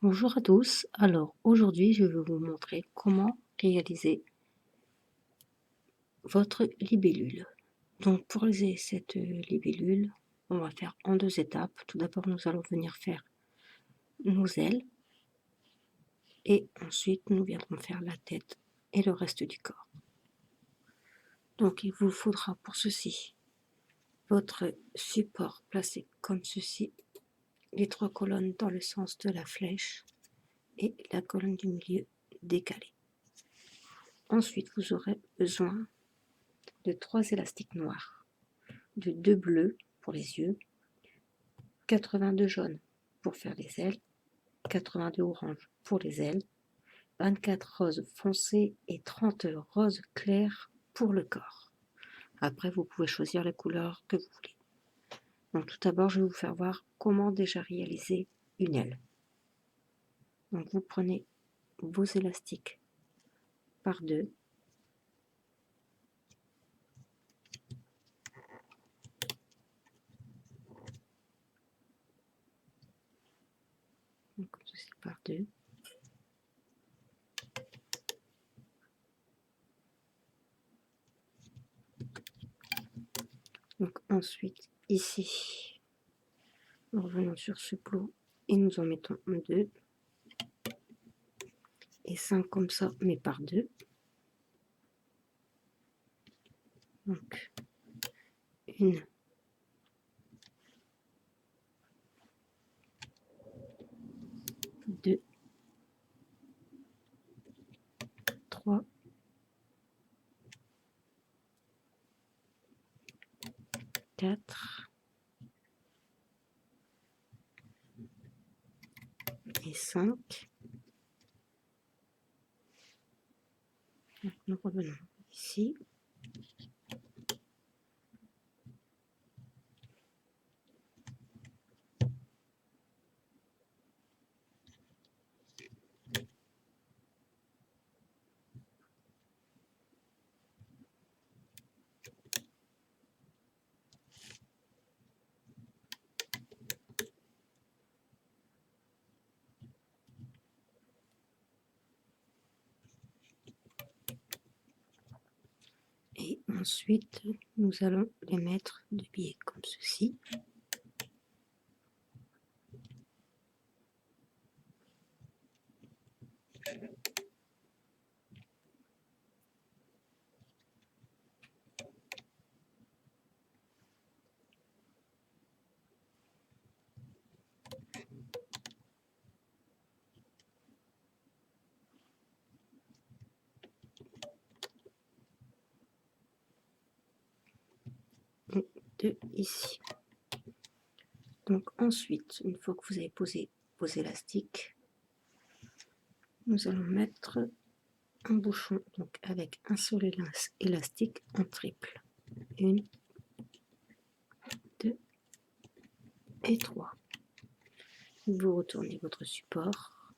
Bonjour à tous, alors aujourd'hui je vais vous montrer comment réaliser votre libellule. Donc pour réaliser cette libellule, on va faire en deux étapes. Tout d'abord nous allons venir faire nos ailes et ensuite nous viendrons faire la tête et le reste du corps. Donc il vous faudra pour ceci votre support placé comme ceci, les trois colonnes dans le sens de la flèche et la colonne du milieu décalée. Ensuite vous aurez besoin de 3 élastiques noirs, de 2 bleus pour les yeux, 82 jaunes pour faire les ailes, 82 oranges pour les ailes, 24 roses foncées et 30 roses clairs pour le corps. Après, vous pouvez choisir la couleur que vous voulez. Donc tout d'abord, je vais vous faire voir comment déjà réaliser une aile. Donc vous prenez vos élastiques par deux. Donc, comme ceci par deux. Donc ensuite, ici, nous revenons sur ce plot et nous en mettons un deux. Et 5 comme ça, mais par deux. Donc, une, deux, trois, quatre et 5. Donc, nous revenons ici. Et ensuite, nous allons les mettre de biais comme ceci. Et deux ici. Donc ensuite, une fois que vous avez posé vos élastiques, nous allons mettre un bouchon, donc avec un seul élastique en triple. Une, deux et trois. Vous retournez votre support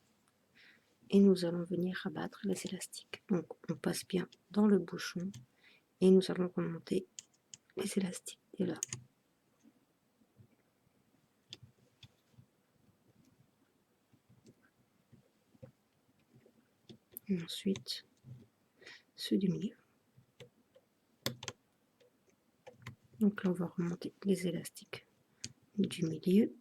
et nous allons venir rabattre les élastiques. Donc on passe bien dans le bouchon et nous allons remonter les élastiques. Et là. Et ensuite, ceux du milieu. Donc là, on va remonter les élastiques du milieu.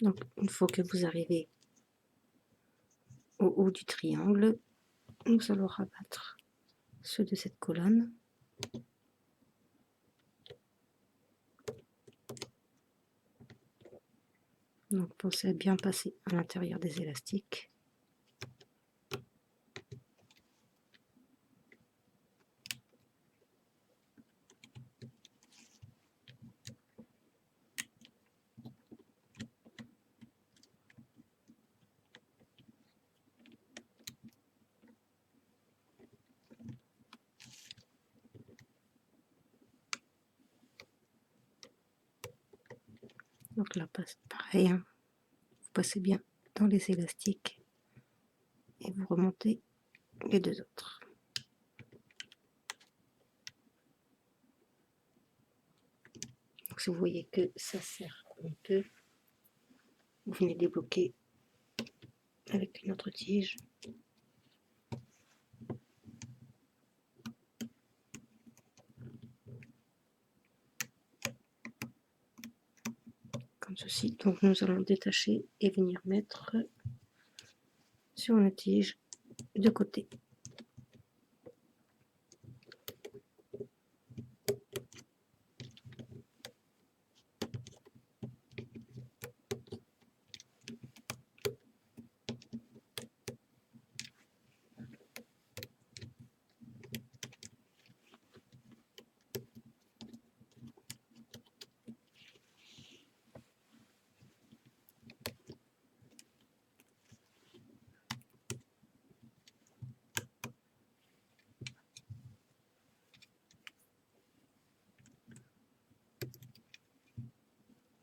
Donc, une fois que vous arrivez au haut du triangle, nous allons rabattre ceux de cette colonne. Donc, pensez à bien passer à l'intérieur des élastiques. Donc là, pareil, hein, vous passez bien dans les élastiques et vous remontez les deux autres. Donc si vous voyez que ça serre un peu, vous venez débloquer avec une autre tige. Comme ceci. Donc nous allons détacher et venir mettre sur une tige de côté.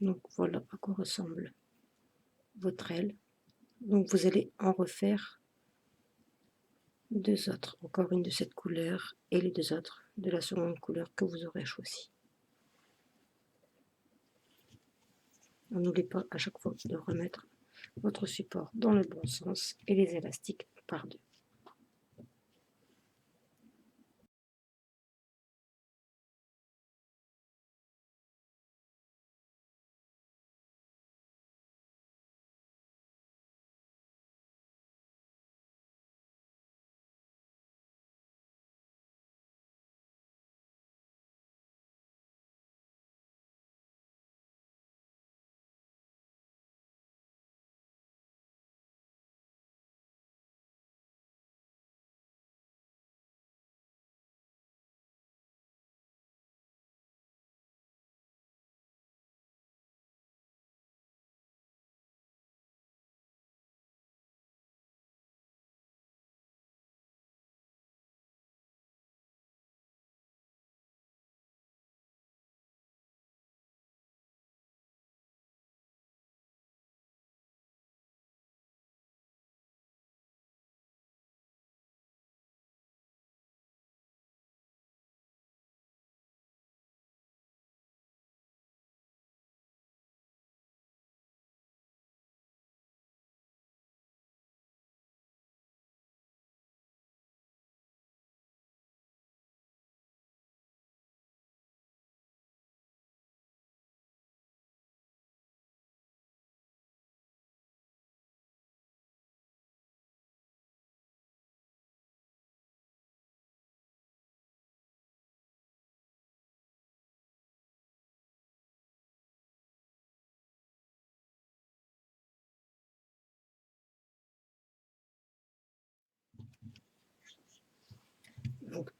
Donc voilà à quoi ressemble votre aile. Donc vous allez en refaire deux autres, encore une de cette couleur et les deux autres de la seconde couleur que vous aurez choisi. N'oubliez pas à chaque fois de remettre votre support dans le bon sens et les élastiques par deux. Donc,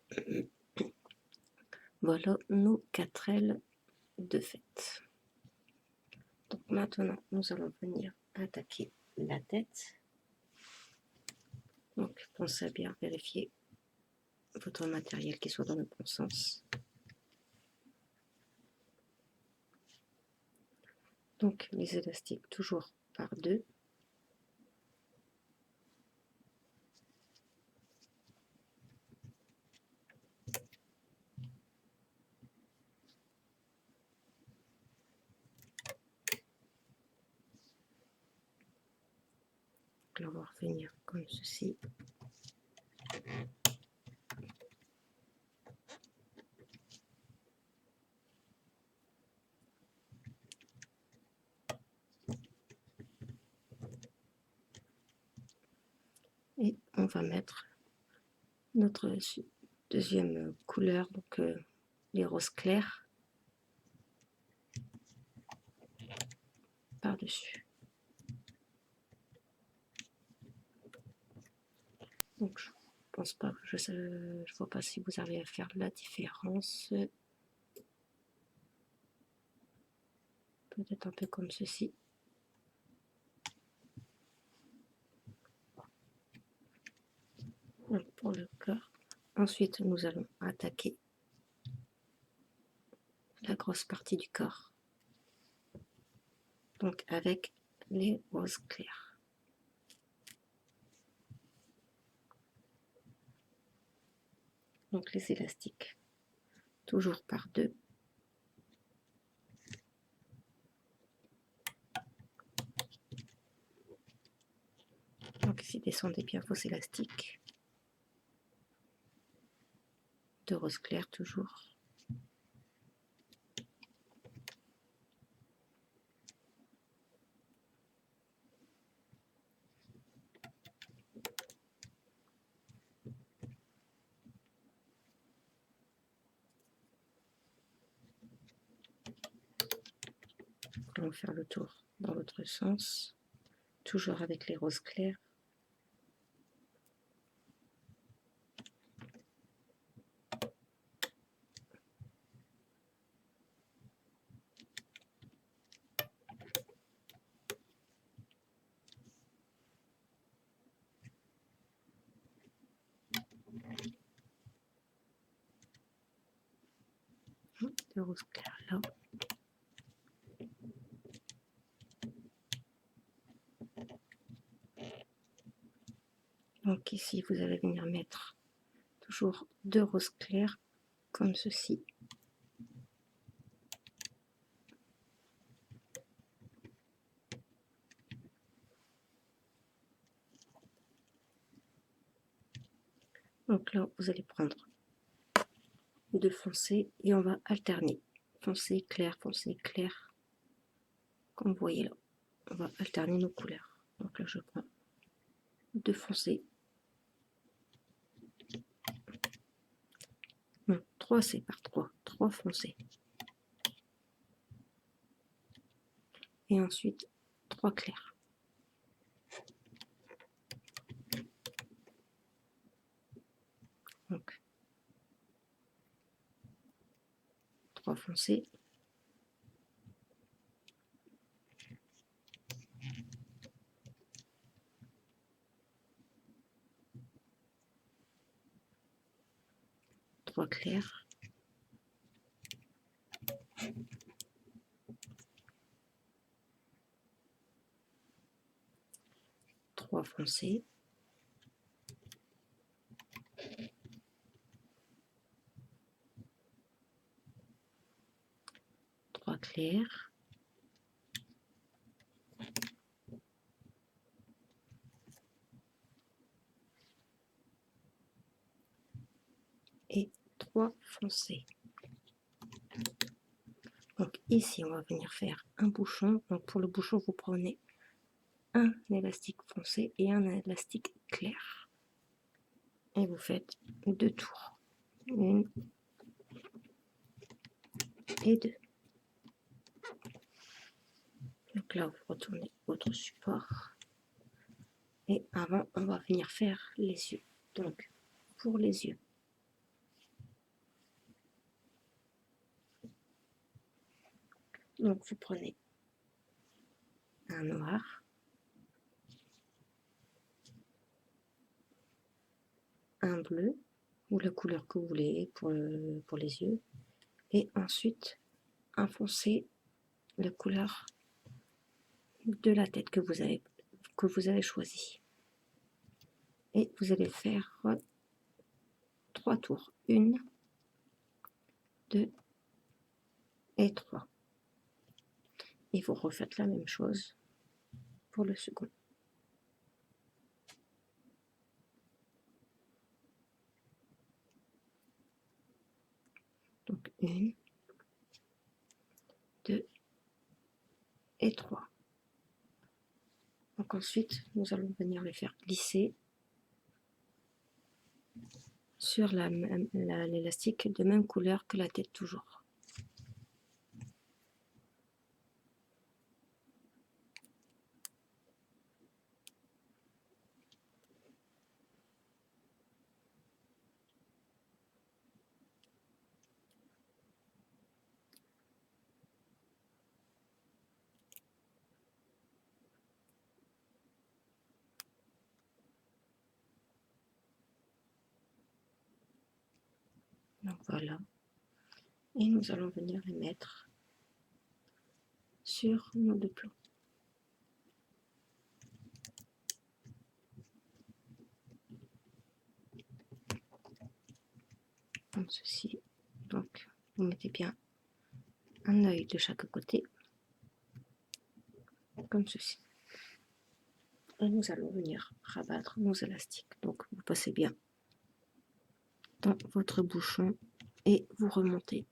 voilà nos 4 ailes de fait. Donc maintenant, nous allons venir attaquer la tête. Donc pensez à bien vérifier votre matériel qui soit dans le bon sens. Donc les élastiques toujours par deux. Donc là, on va revenir comme ceci. Et on va mettre notre deuxième couleur, donc les roses clairs, par-dessus. Donc je pense pas, je vois pas si vous arrivez à faire la différence. Peut-être un peu comme ceci. Donc pour le corps. Ensuite, nous allons attaquer la grosse partie du corps. donc avec les roses clairs. Donc les élastiques, toujours par deux. Donc ici, descendez bien vos élastiques. De rose clair toujours. On va faire le tour dans l'autre sens, toujours avec les roses clairs. De rose clair là. Donc ici, vous allez venir mettre toujours deux roses clairs comme ceci. Donc là, vous allez prendre deux foncés et on va alterner. Foncé, clair, comme vous voyez là. On va alterner nos couleurs. Donc là, je prends deux foncés. Non, trois, c'est par trois. Trois foncés. Et ensuite, trois clairs. Donc, trois foncés. Trois clairs. Trois foncés. Trois clairs. Et trois foncés. Donc ici, on va venir faire un bouchon. Donc pour le bouchon, vous prenez un élastique foncé et un élastique clair. Et vous faites deux tours. Une et deux. Donc là, vous retournez votre support. Et avant, on va venir faire les yeux. Donc, pour les yeux, donc vous prenez un noir, un bleu, ou la couleur que vous voulez pour les yeux, et ensuite un foncé, la couleur de la tête que vous avez choisi. Et vous allez faire trois tours. Une, deux et trois. Et vous refaites la même chose pour le second. Donc une, deux et trois. Donc ensuite, nous allons venir les faire glisser sur l'élastique de même couleur que la tête toujours. Donc voilà. Et nous allons venir les mettre sur nos deux plans. comme ceci. Donc, vous mettez bien un œil de chaque côté, comme ceci. Et nous allons venir rabattre nos élastiques. Donc, vous passez bien dans votre bouchon et vous remontez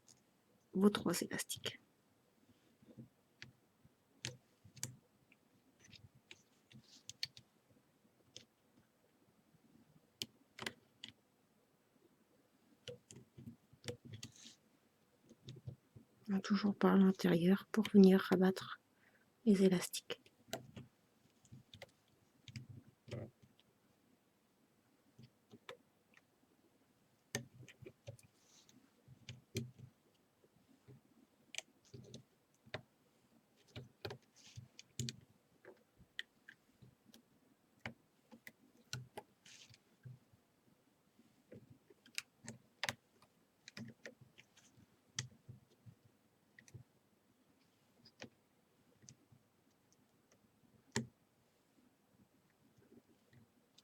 vos 3 élastiques. Toujours par l'intérieur pour venir rabattre les élastiques.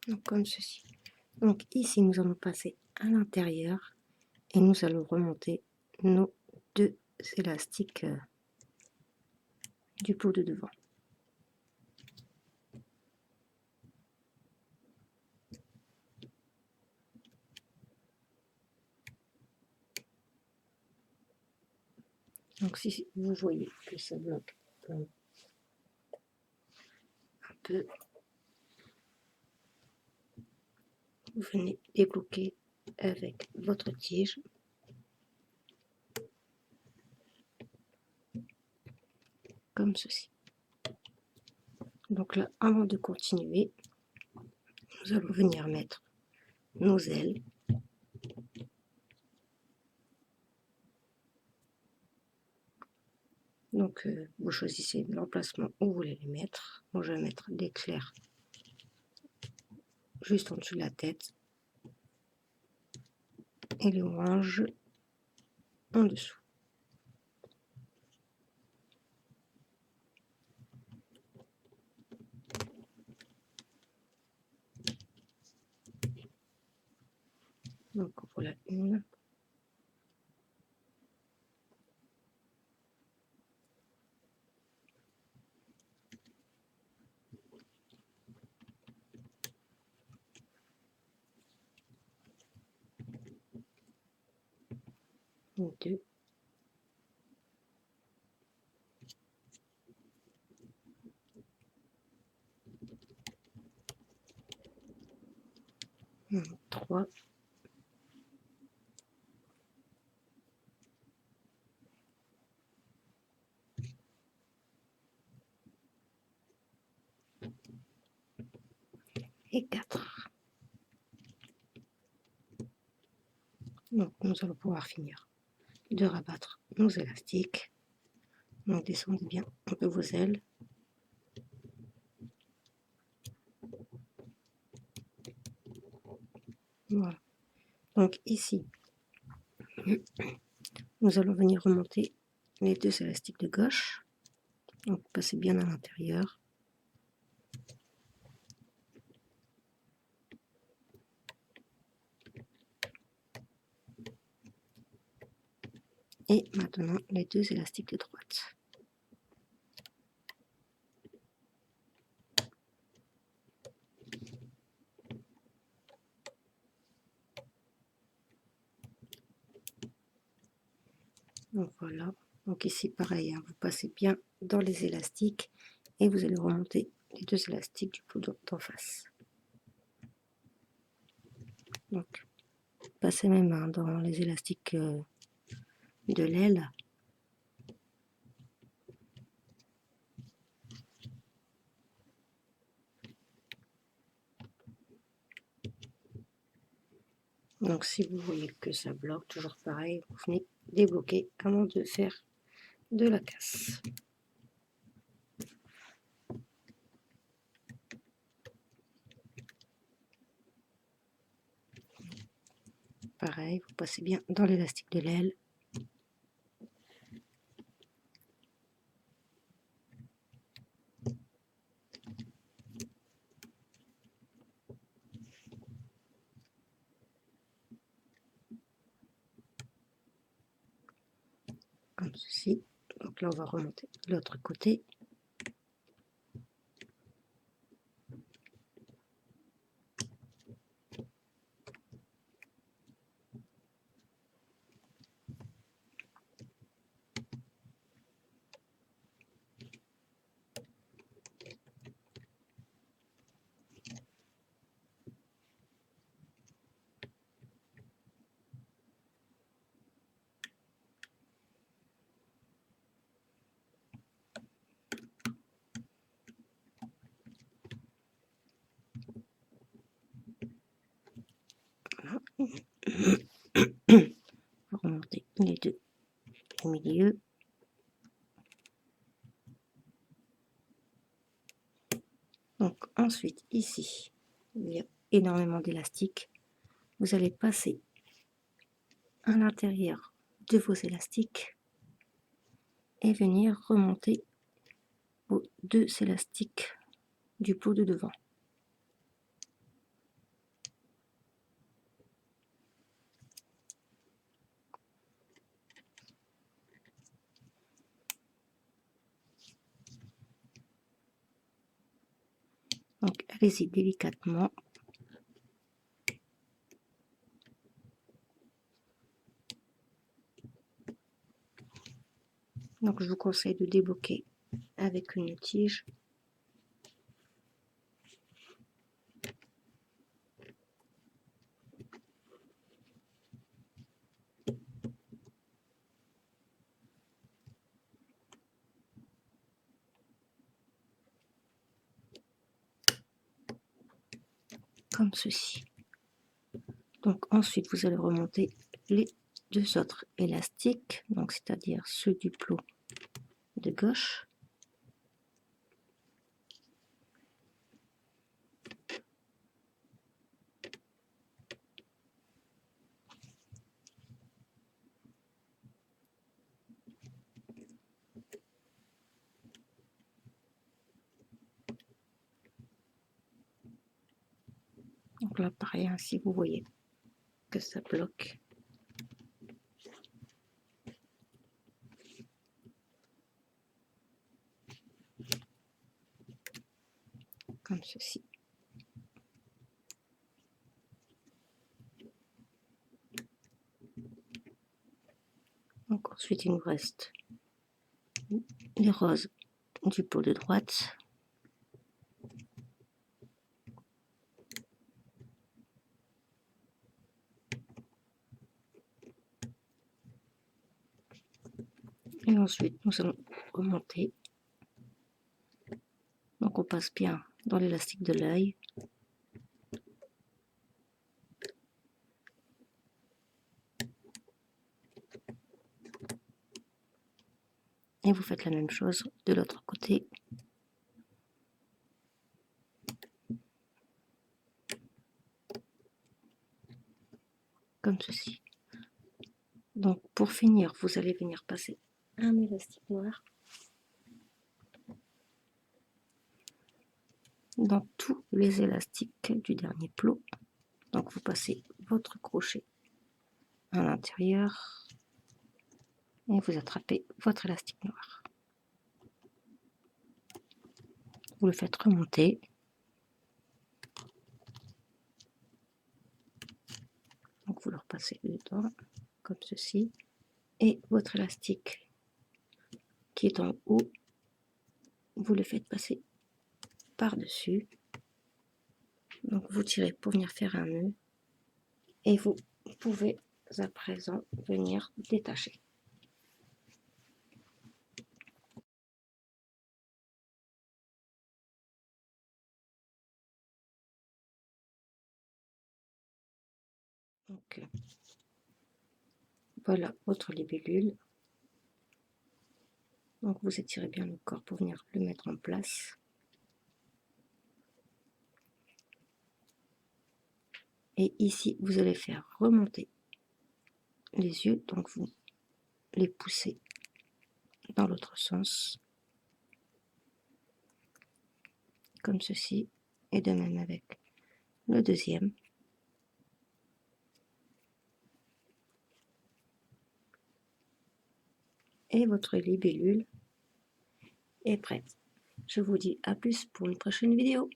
Donc, comme ceci. Donc ici, nous allons passer à l'intérieur et nous allons remonter nos 2 élastiques du pot de devant. Donc si vous voyez que ça bloque un peu, vous venez débloquer avec votre tige. Comme ceci. Donc là, avant de continuer, nous allons venir mettre nos ailes. Donc vous choisissez l'emplacement où vous voulez les mettre. Moi je vais mettre l'éclair juste en dessous de la tête et les oranges en dessous. Donc voilà une. Deux. Trois. Et 4. Donc nous allons pouvoir finir de rabattre nos élastiques. Donc descendez bien un peu vos ailes. Voilà. Donc ici, nous allons venir remonter les 2 élastiques de gauche. Donc passez bien à l'intérieur. Et maintenant les 2 élastiques de droite. Donc voilà. Donc ici pareil, hein, vous passez bien dans les élastiques et vous allez remonter les 2 élastiques du pot d'en face. Donc passez même hein, dans les élastiques de l'aile. Donc si vous voyez que ça bloque, toujours pareil, vous venez débloquer avant de faire de la casse. Pareil, vous passez bien dans l'élastique de l'aile. comme ceci. Donc là, on va remonter de l'autre côté. Voilà. Remonter les deux au milieu. Donc ensuite, ici, il y a énormément d'élastiques. Vous allez passer à l'intérieur de vos élastiques et venir remonter vos deux élastiques du pot de devant. Donc allez-y délicatement. Donc je vous conseille de débloquer avec une tige. Comme ceci. Donc ensuite vous allez remonter les deux autres élastiques, donc c'est-à-dire ceux du plot de gauche. Donc là pareil, ainsi vous voyez que ça bloque. Comme ceci. Donc ensuite il nous reste les roses du pot de droite. Et ensuite nous allons remonter. Donc on passe bien dans l'élastique de l'œil. Et vous faites la même chose de l'autre côté. Comme ceci. Donc pour finir, vous allez venir passer un élastique noir dans tous les élastiques du dernier plot. Donc vous passez votre crochet à l'intérieur et vous attrapez votre élastique noir. Vous le faites remonter. Donc vous le repassez dedans, comme ceci. Et votre élastique qui est en haut, vous le faites passer par-dessus. Donc vous tirez pour venir faire un nœud. Et vous pouvez à présent venir détacher. Donc voilà votre libellule. Donc vous étirez bien le corps pour venir le mettre en place. Et ici, vous allez faire remonter les yeux, donc vous les poussez dans l'autre sens, comme ceci, et de même avec le deuxième. et votre libellule est prête. Je vous dis à plus pour une prochaine vidéo.